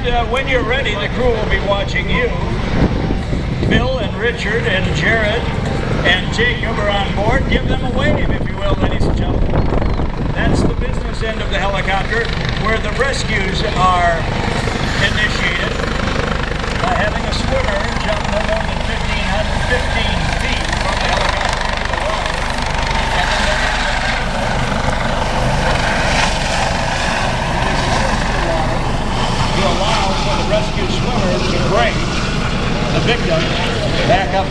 And when you're ready, the crew will be watching you. Bill and Richard and Jared and Jacob are on board. Give them a wave, if you will, ladies and gentlemen. That's the business end of the helicopter, where the rescues are initiated by having a swimmer jump no more than 15 feet from the helicopter into the water. And then to allow for the rescue swimmer to bring the victim back up